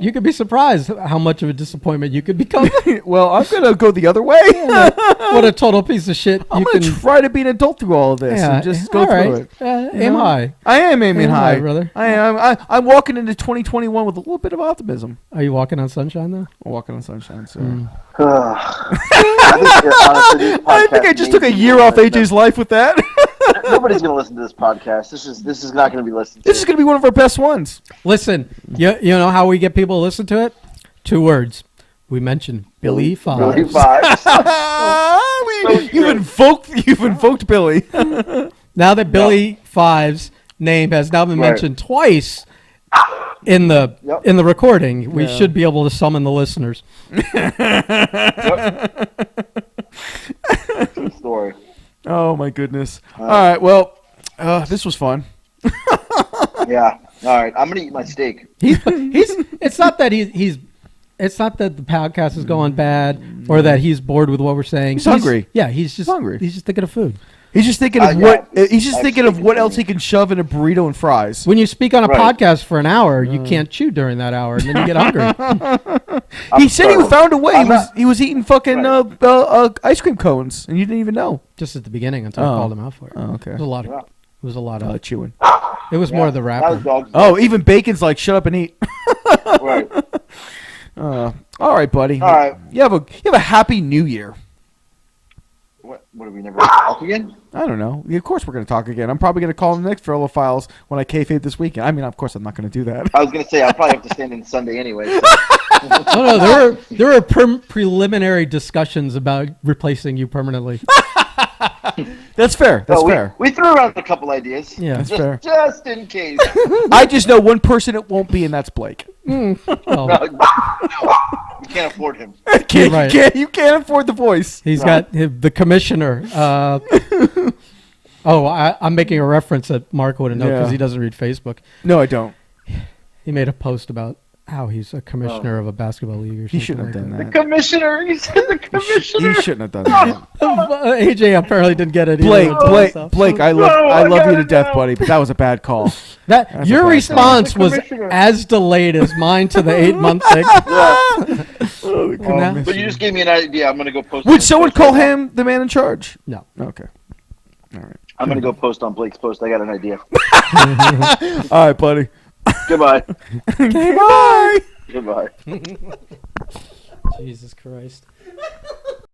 You could be surprised how much of a disappointment you could become. Well, I'm gonna go the other way. What a total piece of shit. I'm gonna try to be an adult through all of this and just go through it. Aim high. I am aiming high, brother. I am. I'm walking into 2021 with a little bit of optimism. Are you walking on sunshine though? I'm walking on sunshine, so. I think I just took a year off AJ's life with that. Nobody's gonna listen to this podcast. This is not gonna be listened to. This is gonna be one of our best ones. Listen, you know how we get people to listen to it? 2 words. We mentioned Billy Fives. Billy Fives. You've invoked Billy. Now that Billy Fives' name has now been mentioned twice in the recording, we should be able to summon the listeners. True story. Oh my goodness! All right, well, this was fun. Yeah. All right, I'm gonna eat my steak. It's not that it's not that the podcast is going bad or that he's bored with what we're saying. He's hungry. Yeah, he's just hungry. He's just thinking of food. He's just thinking of what else he can shove in a burrito and fries. When you speak on a podcast for an hour, you can't chew during that hour, and then you get hungry. He said he found a way. He was eating fucking ice cream cones, and you didn't even know. Just at the beginning until I called him out for it. Oh, okay. It was a lot of chewing. It was more of the rapper. Oh, even Bacon's like, shut up and eat. Right. All right, buddy. All right. You have a happy New Year. What are we never gonna talk again? I don't know. Of course we're going to talk again. I'm probably going to call the next Furlough Files when I kayfabe this weekend. I mean, of course I'm not going to do that. I was gonna say I'll probably have to stand in Sunday anyway. So. No, there were preliminary discussions about replacing you permanently. That's fair. That's fair. We threw around a couple ideas. Yeah, that's fair. Just in case. I just know one person it won't be, and that's Blake. Oh. No, you can't afford him. You can't afford the voice. He's got the commissioner. I'm making a reference that Mark wouldn't know because he doesn't read Facebook. No, I don't. He made a post about how he's a commissioner of a basketball league or something. He shouldn't have done that. The commissioner. He said the commissioner. He shouldn't have done that. AJ apparently didn't get it. Blake, I love you to death, buddy, but that was a bad call. Your response was as delayed as mine to the 8-month thing. But you just gave me an idea. I'm gonna go post. Would someone call him the man in charge? No. Okay. All right. I'm gonna go post on Blake's post. I got an idea. All right, buddy. Goodbye. Okay, bye. Goodbye. Jesus Christ.